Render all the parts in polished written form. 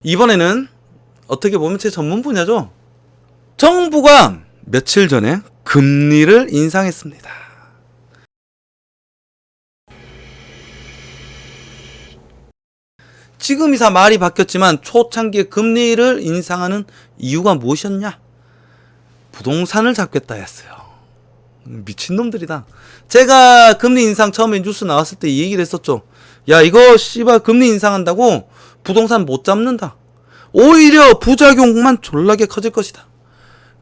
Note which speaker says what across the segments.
Speaker 1: 이번에는 어떻게 보면 제 전문 분야죠. 정부가 며칠 전에 금리를 인상했습니다. 지금 이사 말이 바뀌었지만 초창기에 금리를 인상하는 이유가 무엇이었냐? 부동산을 잡겠다 했어요. 미친놈들이다. 제가 금리 인상 처음에 뉴스 나왔을 때 이 얘기를 했었죠. 야, 이거 씨발 금리 인상한다고 부동산 못 잡는다. 오히려 부작용만 졸라게 커질 것이다.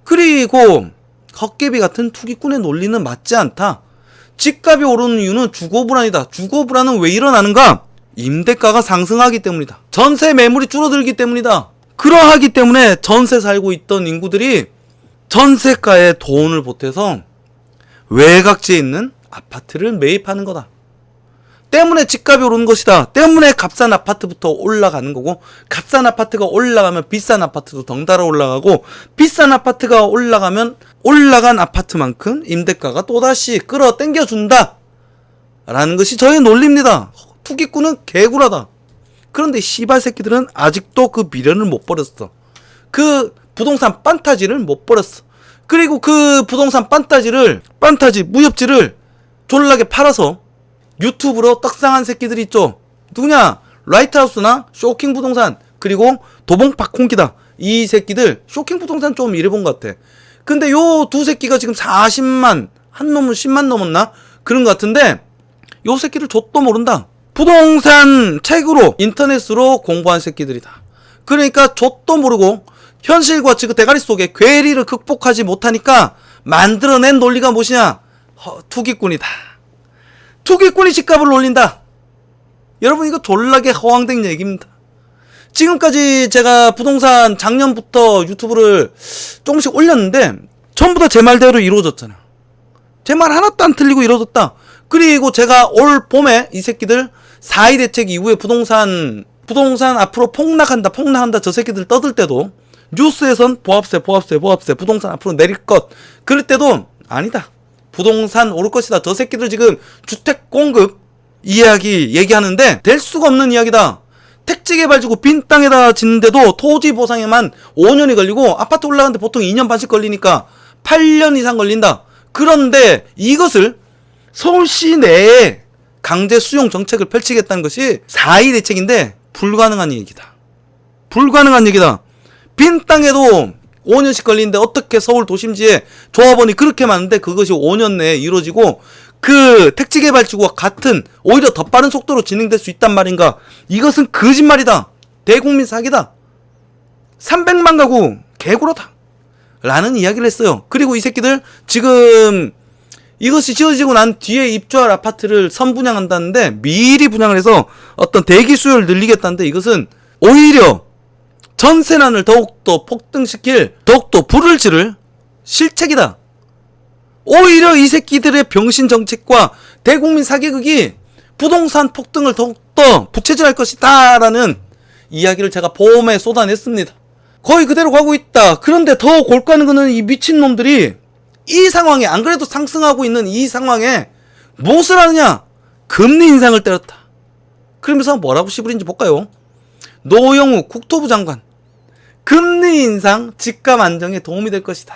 Speaker 1: 그리고 헛개비 같은 투기꾼의 논리는 맞지 않다. 집값이 오르는 이유는 주거불안이다. 주거불안은 왜 일어나는가? 임대가가 상승하기 때문이다. 전세 매물이 줄어들기 때문이다. 그러하기 때문에 전세 살고 있던 인구들이 전세가에 돈을 보태서 외곽지에 있는 아파트를 매입하는 거다. 때문에 집값이 오르는 것이다. 때문에 값싼 아파트부터 올라가는 거고, 값싼 아파트가 올라가면 비싼 아파트도 덩달아 올라가고, 비싼 아파트가 올라가면 올라간 아파트만큼 임대가가 또다시 끌어당겨준다 라는 것이 저의 논리입니다. 투기꾼은 개구라다. 그런데 씨발 새끼들은 아직도 그 미련을 못 버렸어. 그 부동산 판타지를 못 버렸어. 그리고 그 부동산 판타지 무협지를 졸라게 팔아서 유튜브로 떡상한 새끼들이 있죠. 누구냐? 라이트하우스나 쇼킹 부동산, 그리고 도봉 박홍기다. 이 새끼들 쇼킹 부동산 좀 일해본 것 같아. 근데 요 두 새끼가 지금 40만, 한 놈은 10만 넘었나? 그런 것 같은데 요 새끼를 좆도 모른다. 부동산 책으로 인터넷으로 공부한 새끼들이다. 그러니까 좆도 모르고 현실과 지금 대가리 속에 괴리를 극복하지 못하니까 만들어낸 논리가 무엇이냐? 투기꾼이다. 투기꾼이 집값을 올린다. 여러분, 이거 졸라게 허황된 얘기입니다. 지금까지 제가 부동산 작년부터 유튜브를 조금씩 올렸는데 전부 다 제 말대로 이루어졌잖아. 제 말 하나도 안 틀리고 이루어졌다. 그리고 제가 올 봄에 이 새끼들 4.2 대책 이후에 부동산 앞으로 폭락한다 저 새끼들 떠들 때도 뉴스에선 보합세 부동산 앞으로 내릴 것, 그럴 때도 아니다, 부동산 오를 것이다. 저 새끼들 지금 주택 공급 이야기 얘기하는데 될 수가 없는 이야기다. 택지 개발 주고 빈 땅에다 짓는데도 토지 보상에만 5년이 걸리고 아파트 올라가는데 보통 2년 반씩 걸리니까 8년 이상 걸린다. 그런데 이것을 서울시 내에 강제 수용 정책을 펼치겠다는 것이 4.2 대책인데 불가능한 얘기다. 빈 땅에도 5년씩 걸리는데 어떻게 서울 도심지에 조합원이 그렇게 많은데 그것이 5년 내에 이루어지고 그 택지개발지구와 같은 오히려 더 빠른 속도로 진행될 수 있단 말인가? 이것은 거짓말이다. 대국민 사기다. 300만 가구 개구라다 라는 이야기를 했어요. 그리고 이 새끼들 지금 이것이 지어지고 난 뒤에 입주할 아파트를 선분양한다는데 미리 분양을 해서 어떤 대기 수요를 늘리겠다는데 이것은 오히려 전세난을 더욱더 폭등시킬, 더욱더 불을 지를 실책이다. 오히려 이 새끼들의 병신 정책과 대국민 사기극이 부동산 폭등을 더욱더 부채질할 것이다 라는 이야기를 제가 봄에 쏟아냈습니다. 거의 그대로 가고 있다. 그런데 더 골까는 거는 이 미친놈들이 이 상황에, 안 그래도 상승하고 있는 이 상황에 무엇을 하느냐? 금리 인상을 때렸다. 그러면서 뭐라고 씨부린지 볼까요? 노영우 국토부 장관, 금리 인상 집값 안정에 도움이 될 것이다.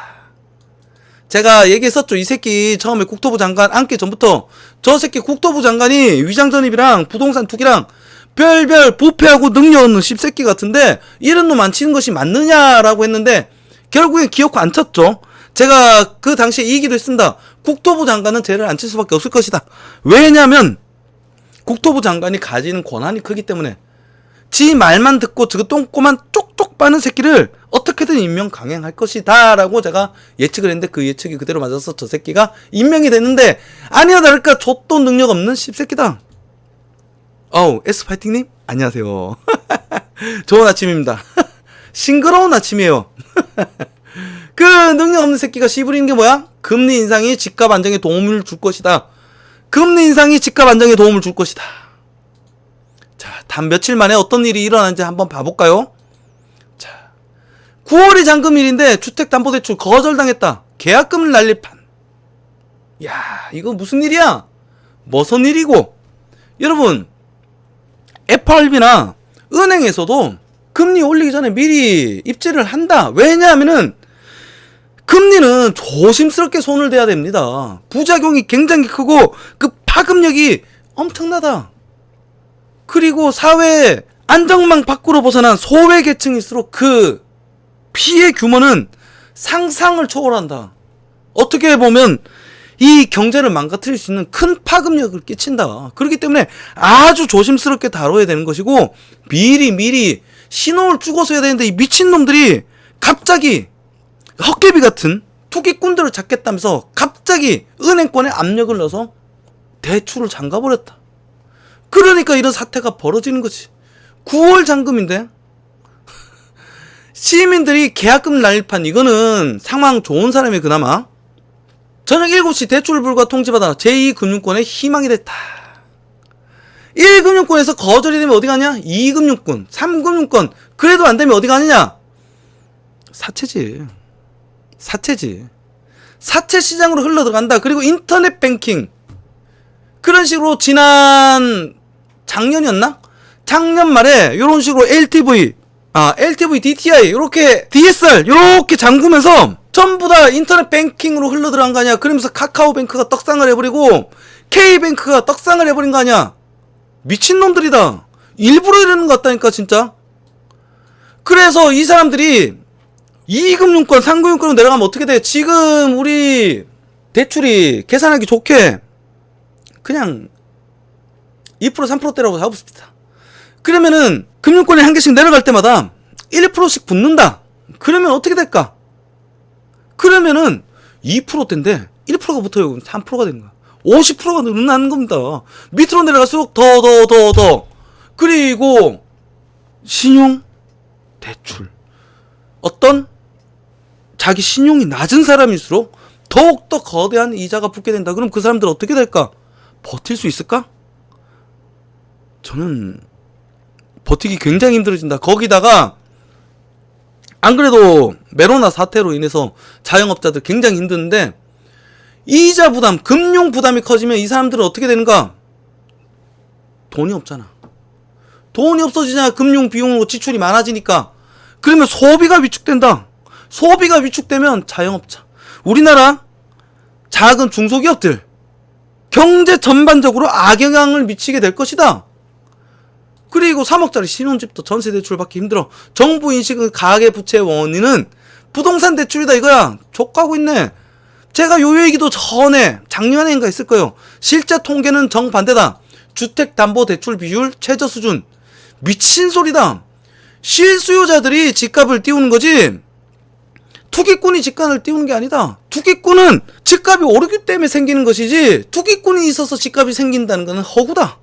Speaker 1: 제가 얘기했었죠. 이 새끼 처음에 국토부 장관 앉기 전부터 저 새끼 국토부 장관이 위장전입이랑 부동산 투기랑 별별 부패하고 능력 없는 씹새끼 같은데 이런 놈 안 치는 것이 맞느냐라고 했는데 결국엔 기어코 안 쳤죠. 제가 그 당시에 이 얘기도 했습니다. 국토부 장관은 쟤를 안 칠 수밖에 없을 것이다. 왜냐면 국토부 장관이 가지는 권한이 크기 때문에 지 말만 듣고 저 똥꼬만 쪽쪽 빠는 새끼를 어떻게든 임명 강행할 것이다 라고 제가 예측을 했는데 그 예측이 그대로 맞아서 저 새끼가 임명이 됐는데 아니야 다를까 좆도 능력 없는 씹새끼다. S파이팅님 안녕하세요. 좋은 아침입니다. 싱그러운 아침이에요. 그 능력 없는 새끼가 씨부리는 게 뭐야? 금리 인상이 집값 안정에 도움을 줄 것이다. 자, 단 며칠 만에 어떤 일이 일어나는지 한번 봐볼까요? 자, 9월이 잔금일인데 주택담보대출 거절당했다. 계약금을 날릴 판. 야, 이거 무슨 일이야? 무슨 일이고? 여러분, FRB나 은행에서도 금리 올리기 전에 미리 입지를 한다. 왜냐하면은 금리는 조심스럽게 손을 대야 됩니다. 부작용이 굉장히 크고 그 파급력이 엄청나다. 그리고 사회 안정망 밖으로 벗어난 소외 계층일수록 그 피해 규모는 상상을 초월한다. 어떻게 보면 이 경제를 망가뜨릴 수 있는 큰 파급력을 끼친다. 그렇기 때문에 아주 조심스럽게 다뤄야 되는 것이고 미리 신호를 주고서 해야 되는데 이 미친놈들이 갑자기 헛개비 같은 투기꾼들을 잡겠다면서 갑자기 은행권에 압력을 넣어서 대출을 잠가버렸다. 그러니까 이런 사태가 벌어지는 거지. 9월 잔금인데 시민들이 계약금 날판 이거는 상황 좋은 사람이 그나마 저녁 7시 대출 불가 통지받아 제2금융권의 희망이 됐다. 1금융권에서 거절이 되면 어디 가냐? 2금융권, 3금융권 그래도 안 되면 어디 가느냐? 사채지. 사채 시장으로 흘러들어간다. 그리고 인터넷 뱅킹 그런 식으로 작년이었나? 작년 말에 이런 식으로 LTV, DTI, 요렇게 DSR 요렇게 잠그면서 전부 다 인터넷 뱅킹으로 흘러들어간 거 아니야. 그러면서 카카오뱅크가 떡상을 해버리고 K뱅크가 떡상을 해버린 거 아니야. 미친놈들이다. 일부러 이러는 것 같다니까 진짜. 그래서 이 사람들이 2금융권, 3금융권으로 내려가면 어떻게 돼? 지금 우리 대출이 계산하기 좋게 그냥 2% 3%대라고 잡읍시다. 그러면은 금융권이 한 개씩 내려갈 때마다 1%씩 붙는다. 그러면 어떻게 될까? 그러면은 2%대인데 1%가 붙어요. 3%가 되는 거야. 50%가 늘어나는 겁니다. 밑으로 내려갈수록 더. 그리고 신용 대출. 어떤 자기 신용이 낮은 사람일수록 더욱더 거대한 이자가 붙게 된다. 그럼 그 사람들 어떻게 될까? 버틸 수 있을까? 저는 버티기 굉장히 힘들어진다. 거기다가 안 그래도 메로나 사태로 인해서 자영업자들 굉장히 힘드는데 이자 부담, 금융 부담이 커지면 이 사람들은 어떻게 되는가? 돈이 없잖아. 돈이 없어지냐? 금융 비용으로 지출이 많아지니까. 그러면 소비가 위축된다. 소비가 위축되면 자영업자, 우리나라 작은 중소기업들 경제 전반적으로 악영향을 미치게 될 것이다. 그리고 3억짜리 신혼집도 전세대출 받기 힘들어. 정부 인식은 가계부채의 원인은 부동산 대출이다 이거야. 족가고 있네. 제가 요 얘기도 전에 작년에인가 했을 거예요. 실제 통계는 정반대다. 주택담보대출 비율 최저 수준. 미친 소리다. 실수요자들이 집값을 띄우는 거지 투기꾼이 집값을 띄우는 게 아니다. 투기꾼은 집값이 오르기 때문에 생기는 것이지 투기꾼이 있어서 집값이 생긴다는 것은 허구다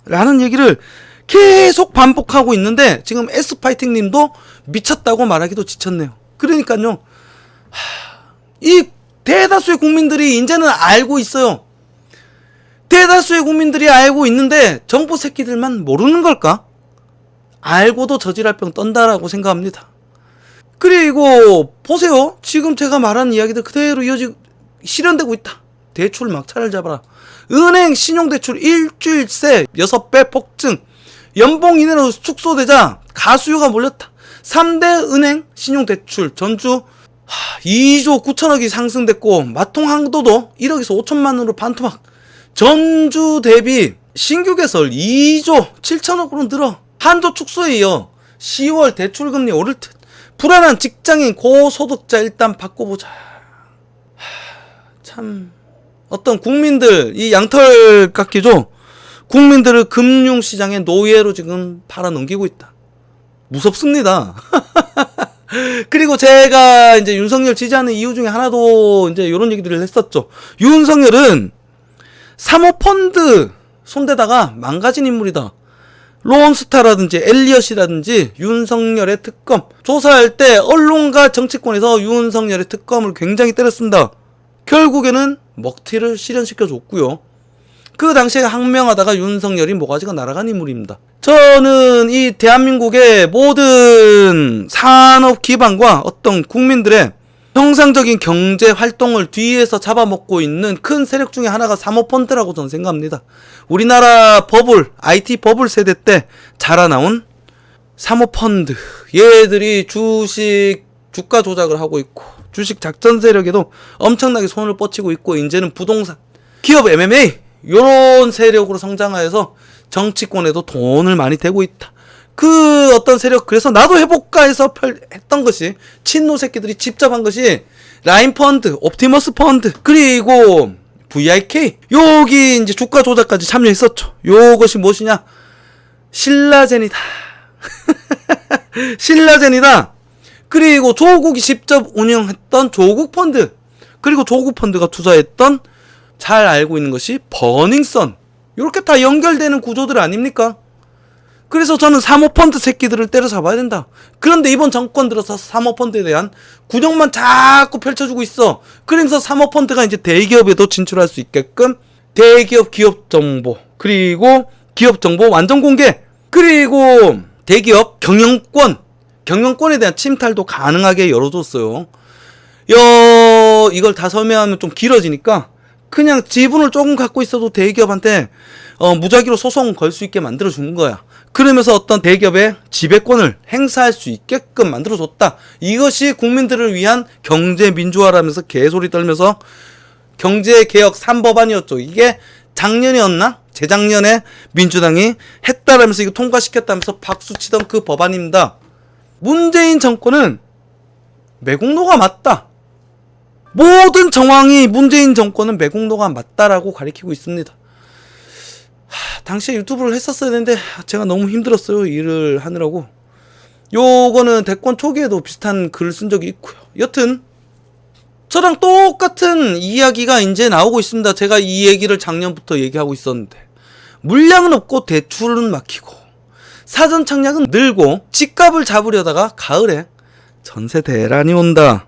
Speaker 1: 라는 얘기를 계속 반복하고 있는데 지금 S파이팅 님도 미쳤다고 말하기도 지쳤네요. 그러니까요, 이 대다수의 국민들이 이제는 알고 있어요. 대다수의 국민들이 알고 있는데 정부 새끼들만 모르는 걸까? 알고도 저질할 병 떤다라고 생각합니다. 그리고 보세요. 지금 제가 말한 이야기들 그대로 실현되고 있다. 대출 막차를 잡아라. 은행 신용대출 일주일 새 6배 폭증. 연봉 이내로 축소되자 가수요가 몰렸다. 3대 은행 신용대출 전주 2조 9천억이 상승됐고 마통항도도 1억에서 5천만원으로 반토막. 전주 대비 신규 개설 2조 7천억으로 늘어. 한도 축소에 이어 10월 대출금리 오를 듯. 불안한 직장인 고소득자 일단 바꿔보자. 참 어떤 국민들 이 양털 깎이죠. 국민들을 금융시장의 노예로 지금 팔아넘기고 있다. 무섭습니다. 그리고 제가 이제 윤석열 지지하는 이유 중에 하나도 이제 이런 얘기들을 했었죠. 윤석열은 사모펀드 손대다가 망가진 인물이다. 론스타라든지 엘리엇이라든지 윤석열의 특검 조사할 때 언론과 정치권에서 윤석열의 특검을 굉장히 때렸습니다. 결국에는 먹튀를 실현시켜줬고요. 그 당시에 항명하다가 윤석열이 모가지가 날아간 인물입니다. 저는 이 대한민국의 모든 산업 기반과 어떤 국민들의 정상적인 경제 활동을 뒤에서 잡아먹고 있는 큰 세력 중에 하나가 사모펀드라고 저는 생각합니다. 우리나라 버블, IT 버블 세대 때 자라나온 사모펀드 얘들이 주식 주가 조작을 하고 있고 주식 작전 세력에도 엄청나게 손을 뻗치고 있고 이제는 부동산, 기업 MMA 요런 세력으로 성장하여서 정치권에도 돈을 많이 대고 있다. 그 어떤 세력, 그래서 나도 해볼까 해서 했던 것이 친노 새끼들이 집잡한 것이 라인펀드, 옵티머스 펀드, 그리고 VIK 여기 이제 주가 조작까지 참여했었죠. 요것이 무엇이냐? 신라젠이다. 신라젠이다. 그리고 조국이 직접 운영했던 조국펀드, 그리고 조국펀드가 투자했던 잘 알고 있는 것이 버닝썬, 이렇게 다 연결되는 구조들 아닙니까? 그래서 저는 사모펀드 새끼들을 때려잡아야 된다. 그런데 이번 정권 들어서 사모펀드에 대한 구정만 자꾸 펼쳐주고 있어. 그래서 사모펀드가 이제 대기업에도 진출할 수 있게끔 대기업 기업 정보, 그리고 기업 정보 완전 공개, 그리고 대기업 경영권에 대한 침탈도 가능하게 열어줬어요. 이걸 다 설명하면 좀 길어지니까 그냥 지분을 조금 갖고 있어도 대기업한테 무작위로 소송 걸 수 있게 만들어주는 거야. 그러면서 어떤 대기업의 지배권을 행사할 수 있게끔 만들어줬다. 이것이 국민들을 위한 경제민주화라면서 개소리 떨면서 경제개혁 3법안이었죠. 이게 작년이었나? 재작년에 민주당이 했다라면서 이거 통과시켰다면서 박수치던 그 법안입니다. 문재인 정권은 매국노가 맞다. 모든 정황이 문재인 정권은 매국노가 맞다라고 가리키고 있습니다. 당시에 유튜브를 했었어야 되는데 제가 너무 힘들었어요. 일을 하느라고. 요거는 대권 초기에도 비슷한 글을 쓴 적이 있고요. 여튼 저랑 똑같은 이야기가 이제 나오고 있습니다. 제가 이 얘기를 작년부터 얘기하고 있었는데 물량은 없고 대출은 막히고 사전 청약은 늘고 집값을 잡으려다가 가을에 전세 대란이 온다.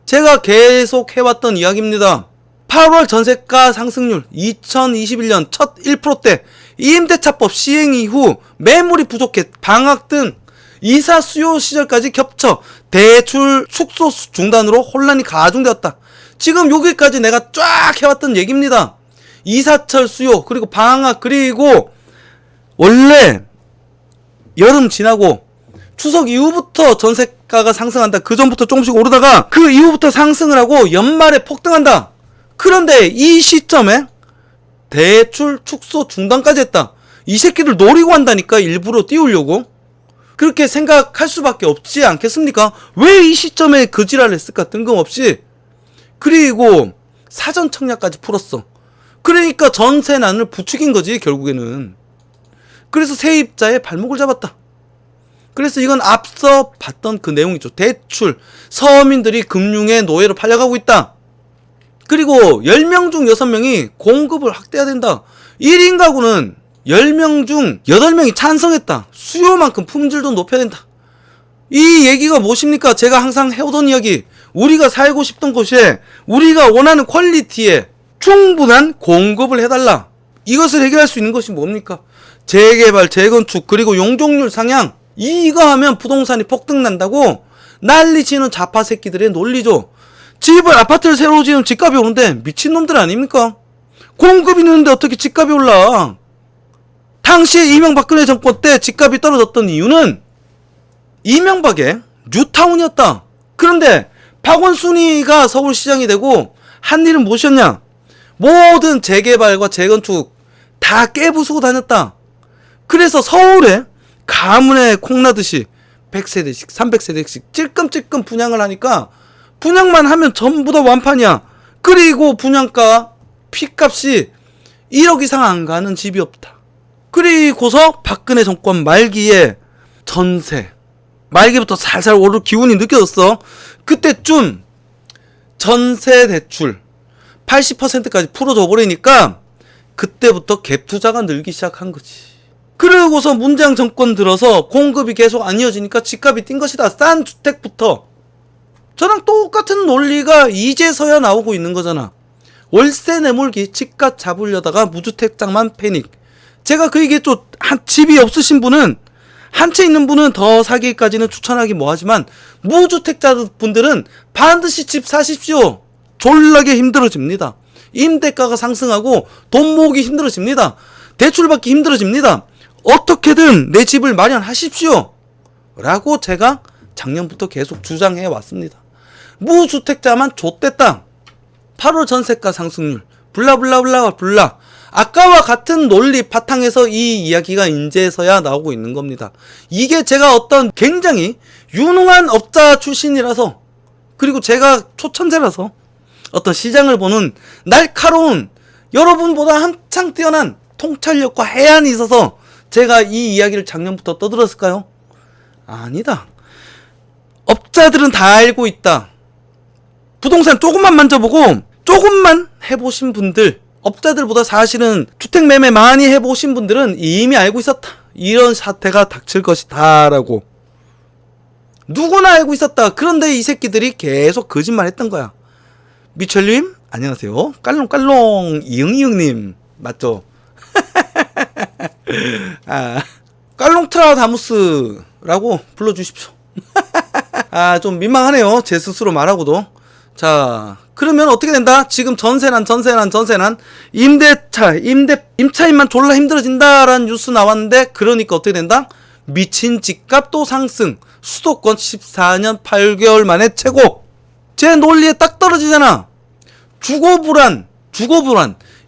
Speaker 1: 제가 계속 해왔던 이야기입니다. 8월 전세가 상승률 2021년 첫 1%대 임대차법 시행 이후 매물이 부족해 방학 등 이사 수요 시절까지 겹쳐 대출 축소 중단으로 혼란이 가중되었다. 지금 여기까지 내가 쫙 해왔던 얘기입니다. 이사철 수요, 그리고 방학, 그리고 원래 여름 지나고 추석 이후부터 전세가가 상승한다. 그 전부터 조금씩 오르다가 그 이후부터 상승을 하고 연말에 폭등한다. 그런데 이 시점에 대출 축소 중단까지 했다. 이 새끼들 노리고 한다니까. 일부러 띄우려고. 그렇게 생각할 수밖에 없지 않겠습니까? 왜 이 시점에 그 지랄을 했을까? 뜬금없이. 그리고 사전 청약까지 풀었어. 그러니까 전세난을 부추긴 거지 결국에는. 그래서 세입자의 발목을 잡았다. 그래서 이건 앞서 봤던 그 내용이죠. 대출, 서민들이 금융의 노예로 팔려가고 있다. 그리고 10명 중 6명이 공급을 확대해야 된다. 1인 가구는 10명 중 8명이 찬성했다. 수요만큼 품질도 높여야 된다. 이 얘기가 무엇입니까? 제가 항상 해오던 이야기. 우리가 살고 싶던 곳에 우리가 원하는 퀄리티에 충분한 공급을 해달라. 이것을 해결할 수 있는 것이 뭡니까? 재개발, 재건축, 그리고 용적률 상향. 이거 하면 부동산이 폭등난다고 난리치는 좌파 새끼들의 논리죠. 집을, 아파트를 새로 지으면 집값이 오른데 미친놈들 아닙니까? 공급이 느는데 어떻게 집값이 올라? 당시에 이명박근혜 정권 때 집값이 떨어졌던 이유는 이명박의 뉴타운이었다. 그런데 박원순이가 서울시장이 되고 한 일은 무엇이었냐? 모든 재개발과 재건축 다 깨부수고 다녔다. 그래서 서울에 가문에 콩나듯이 100세대씩 300세대씩 찔끔찔끔 분양을 하니까 분양만 하면 전부 다 완판이야. 그리고 분양가 피값이 1억 이상 안 가는 집이 없다. 그리고서 박근혜 정권 말기에 전세 말기부터 살살 오를 기운이 느껴졌어. 그때쯤 전세 대출 80%까지 풀어줘 버리니까 그때부터 갭 투자가 늘기 시작한 거지. 그러고서 문재인 정권 들어서 공급이 계속 안 이어지니까 집값이 뛴 것이다. 싼 주택부터. 저랑 똑같은 논리가 이제서야 나오고 있는 거잖아. 월세 내몰기, 집값 잡으려다가 무주택자만 패닉. 제가 그 얘기했죠. 집이 없으신 분은, 한 채 있는 분은 더 사기까지는 추천하기 뭐하지만 무주택자분들은 반드시 집 사십시오. 졸라게 힘들어집니다. 임대가가 상승하고 돈 모으기 힘들어집니다. 대출받기 힘들어집니다. 어떻게든 내 집을 마련하십시오 라고 제가 작년부터 계속 주장해 왔습니다. 무주택자만 좆됐다. 8월 전세가 상승률 블라블라블라 아까와 같은 논리 바탕에서 이 이야기가 이제서야 나오고 있는 겁니다. 이게 제가 어떤 굉장히 유능한 업자 출신이라서, 그리고 제가 초천재라서 어떤 시장을 보는 날카로운, 여러분보다 한창 뛰어난 통찰력과 해안이 있어서 제가 이 이야기를 작년부터 떠들었을까요? 아니다. 업자들은 다 알고 있다. 부동산 조금만 만져보고 조금만 해보신 분들, 업자들보다 사실은 주택 매매 많이 해보신 분들은 이미 알고 있었다. 이런 사태가 닥칠 것이다 라고 누구나 알고 있었다. 그런데 이 새끼들이 계속 거짓말 했던 거야. 미철님 안녕하세요. 깔롱깔롱 이응이응님 맞죠? 깔롱트라다무스라고 불러주십시오. 좀 민망하네요. 제 스스로 말하고도. 자, 그러면 어떻게 된다? 지금 전세난 임차인만 졸라 힘들어진다라는 뉴스 나왔는데, 그러니까 어떻게 된다? 미친 집값도 상승, 수도권 14년 8개월 만에 최고. 제 논리에 딱 떨어지잖아. 주거불안.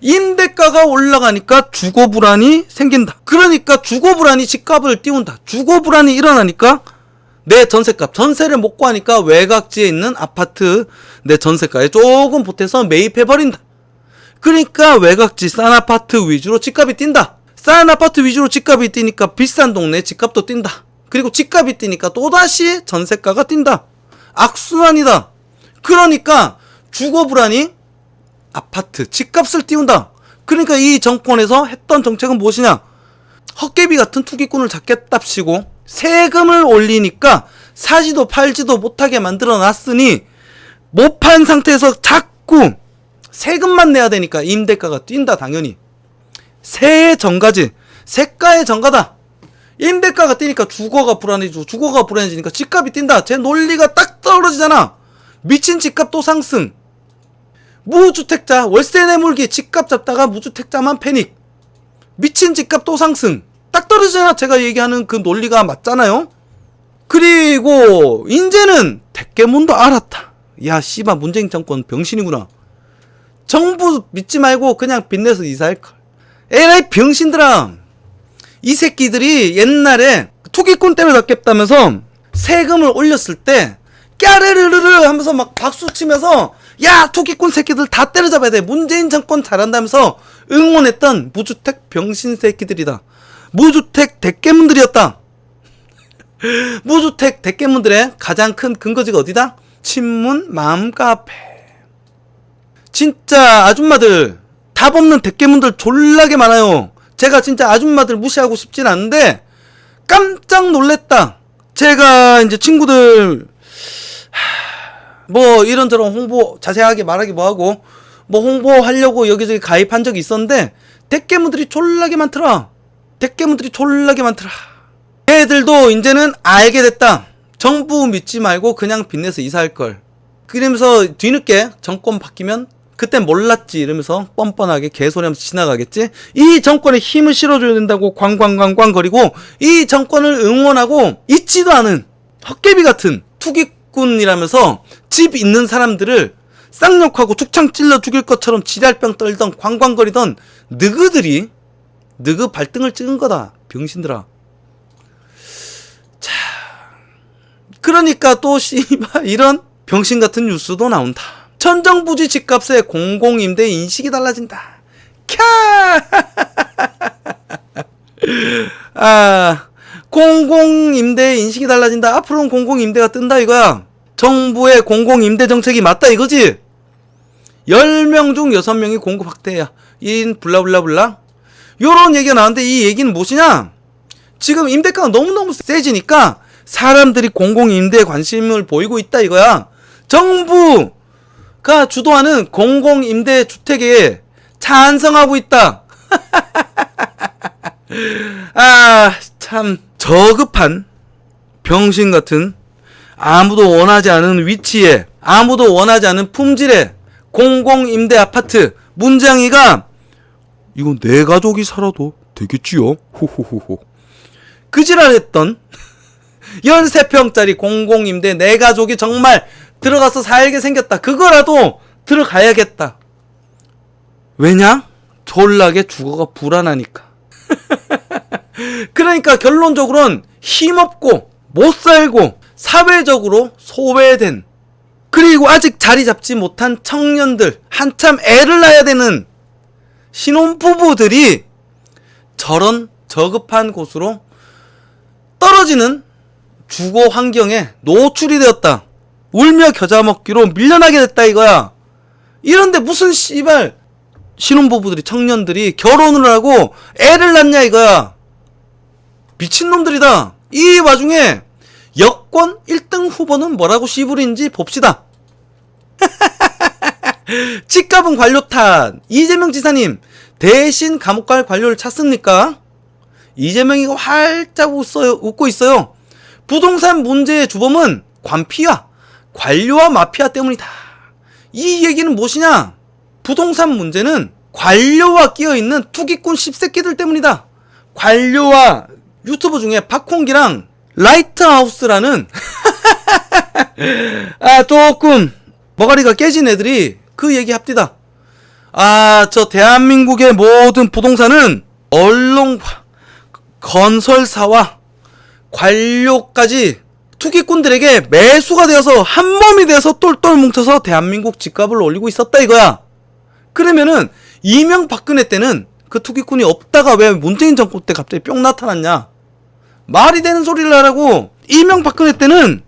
Speaker 1: 임대가가 올라가니까 주거불안이 생긴다. 그러니까 주거불안이 집값을 띄운다. 주거불안이 일어나니까 내 전세값, 전세를 못 구하니까 외곽지에 있는 아파트 내 전세가에 조금 보태서 매입해버린다. 그러니까 외곽지 싼 아파트 위주로 집값이 뛴다. 싼 아파트 위주로 집값이 뛰니까 비싼 동네 집값도 뛴다. 그리고 집값이 뛰니까 또다시 전세가가 뛴다. 악순환이다. 그러니까 주거불안이 아파트 집값을 띄운다. 그러니까 이 정권에서 했던 정책은 무엇이냐? 헛개비 같은 투기꾼을 잡겠답시고 세금을 올리니까 사지도 팔지도 못하게 만들어 놨으니 못 판 상태에서 자꾸 세금만 내야 되니까 임대가가 뛴다. 당연히 세의 정가지, 세가의 정가다. 임대가가 뛰니까 주거가 불안해지고, 주거가 불안해지니까 집값이 뛴다. 제 논리가 딱 떨어지잖아. 미친 집값도 상승. 무주택자 월세 내물기 집값 잡다가 무주택자만 패닉. 미친 집값 또 상승. 딱 떨어지잖아. 제가 얘기하는 그 논리가 맞잖아요. 그리고 이제는 대깨문도 알았다. 야 씨발 문재인 정권 병신이구나. 정부 믿지 말고 그냥 빚내서 이사할걸. 에라이 병신들아. 이 새끼들이 옛날에 투기꾼 때문에 잡겠다면서 세금을 올렸을 때 까르르르르 하면서 막 박수치면서 야 투기꾼 새끼들 다 때려잡아야 돼, 문재인 정권 잘한다면서 응원했던 무주택 병신 새끼들이다. 무주택 대깨문들이었다. 무주택 대깨문들의 가장 큰 근거지가 어디다? 친문 맘카페. 진짜 아줌마들 답 없는 대깨문들 졸라게 많아요. 제가 진짜 아줌마들 무시하고 싶진 않은데 깜짝 놀랬다. 제가 이제 친구들 뭐 이런저런 홍보 자세하게 말하기 뭐하고 뭐 홍보하려고 여기저기 가입한 적이 있었는데 대깨문들이 졸라게 많더라. 얘들도 이제는 알게 됐다. 정부 믿지 말고 그냥 빚내서 이사할걸. 그러면서 뒤늦게 정권 바뀌면 그땐 몰랐지 이러면서 뻔뻔하게 개소리하면서 지나가겠지. 이 정권에 힘을 실어줘야 된다고 광광광광거리고 이 정권을 응원하고 있지도 않은 헛개비 같은 투기꾼이라면서 집 있는 사람들을 쌍욕하고 축창 찔러 죽일 것처럼 지랄병 떨던 광광거리던 느그들이 느그 발등을 찍은 거다. 병신들아. 자, 그러니까 또 씨발 이런 병신 같은 뉴스도 나온다. 천정부지 집값에 공공임대 인식이 달라진다. 캬! 공공임대 인식이 달라진다. 앞으로는 공공임대가 뜬다 이거야. 정부의 공공임대 정책이 맞다 이거지. 10명 중 6명이 공급 확대야. 1인 블라블라블라. 요런 얘기가 나왔는데 이 얘기는 무엇이냐? 지금 임대가가 너무너무 세지니까 사람들이 공공임대에 관심을 보이고 있다 이거야. 정부가 주도하는 공공임대 주택에 찬성하고 있다. 참 저급한 병신 같은 아무도 원하지 않은 위치에 아무도 원하지 않은 품질의 공공임대 아파트 문장이가 이건 내 가족이 살아도 되겠지요. 호호호호. 그지랄했던 13평짜리 공공임대 내 가족이 정말 들어가서 살게 생겼다. 그거라도 들어가야겠다. 왜냐? 졸라게 주거가 불안하니까. 그러니까 결론적으로는 힘없고 못살고 사회적으로 소외된, 그리고 아직 자리 잡지 못한 청년들, 한참 애를 낳아야 되는 신혼부부들이 저런 저급한 곳으로 떨어지는 주거 환경에 노출이 되었다. 울며 겨자 먹기로 밀려나게 됐다 이거야. 이런데 무슨 씨발 신혼부부들이, 청년들이 결혼을 하고 애를 낳냐 이거야. 미친놈들이다. 이 와중에 여권 1등 후보는 뭐라고 씨부린지 봅시다. 집값은 관료 탓. 이재명 지사님 대신 감옥 갈 관료를 찾습니까? 이재명이 활짝 웃고 있어요. 부동산 문제의 주범은 관피와 관료와 마피아 때문이다. 이 얘기는 무엇이냐? 부동산 문제는 관료와 끼어있는 투기꾼 씹새끼들 때문이다. 관료와, 유튜브 중에 박홍기랑 라이트하우스라는 조금 머가리가 깨진 애들이 그 얘기 합디다. 저 대한민국의 모든 부동산은 언론과 건설사와 관료까지 투기꾼들에게 매수가 되어서 한몸이 돼서 똘똘 뭉쳐서 대한민국 집값을 올리고 있었다 이거야. 그러면은 이명박근혜 때는 그 투기꾼이 없다가 왜 문재인 정권 때 갑자기 뿅 나타났냐? 말이 되는 소리를 하라고. 이명박근혜 때는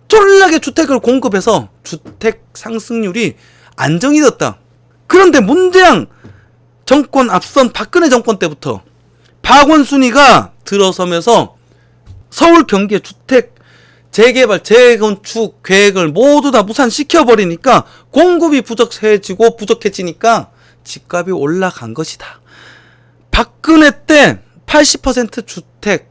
Speaker 1: 쫄라게 주택을 공급해서 주택 상승률이 안정이 됐다. 그런데 문재인 정권 앞선 박근혜 정권 때부터 박원순이가 들어서면서 서울 경기의 주택 재개발, 재건축 계획을 모두 다 무산시켜버리니까 공급이 부족해지니까 집값이 올라간 것이다. 박근혜 때 80% 주택,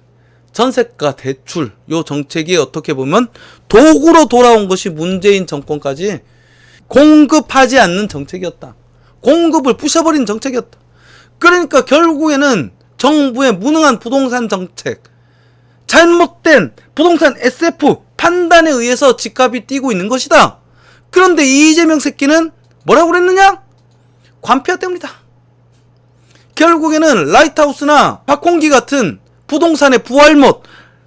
Speaker 1: 전세가 대출, 요 정책이 어떻게 보면 도구로 돌아온 것이 문재인 정권까지 공급하지 않는 정책이었다. 공급을 부셔버린 정책이었다. 그러니까 결국에는 정부의 무능한 부동산 정책, 잘못된 부동산 SF 판단에 의해서 집값이 뛰고 있는 것이다. 그런데 이재명 새끼는 뭐라고 그랬느냐? 관폐화 때문이다. 결국에는 라이트하우스나 박홍기 같은 부동산의 부활못,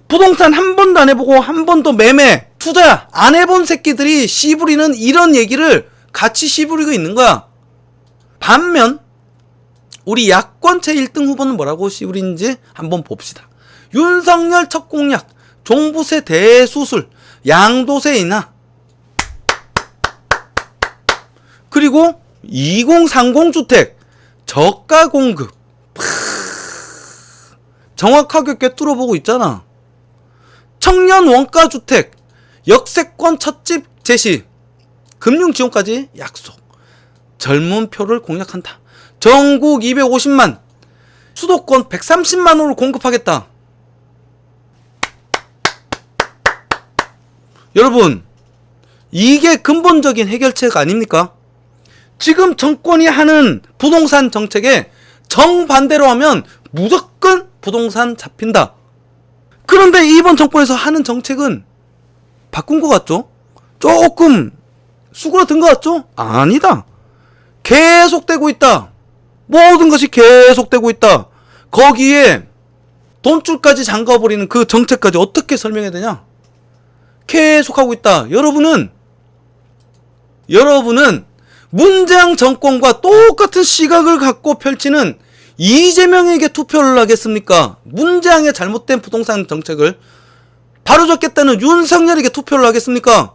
Speaker 1: 부동산 한 번도 안 해보고 한 번도 매매, 투자 안 해본 새끼들이 씨부리는 이런 얘기를 같이 씨부리고 있는 거야. 반면 우리 야권체 1등 후보는 뭐라고 씨부리는지 한번 봅시다. 윤석열 첫 공약, 종부세 대수술, 양도세 인하, 그리고 2030 주택 저가 공급. 정확하게 꿰뚫어 보고 있잖아. 청년 원가 주택, 역세권 첫집 제시, 금융 지원까지 약속. 젊은 표를 공약한다. 전국 250만, 수도권 130만 호를 공급하겠다. 여러분, 이게 근본적인 해결책 아닙니까? 지금 정권이 하는 부동산 정책에 정반대로 하면 무조건 부동산 잡힌다. 그런데 이번 정권에서 하는 정책은 바꾼 것 같죠? 조금 수그러든 것 같죠? 아니다. 계속되고 있다. 모든 것이 계속되고 있다. 거기에 돈줄까지 잠가버리는 그 정책까지 어떻게 설명해야 되냐? 계속하고 있다. 여러분은 문재인 정권과 똑같은 시각을 갖고 펼치는 이재명에게 투표를 하겠습니까? 문재인의 잘못된 부동산 정책을 바로잡겠다는 윤석열에게 투표를 하겠습니까?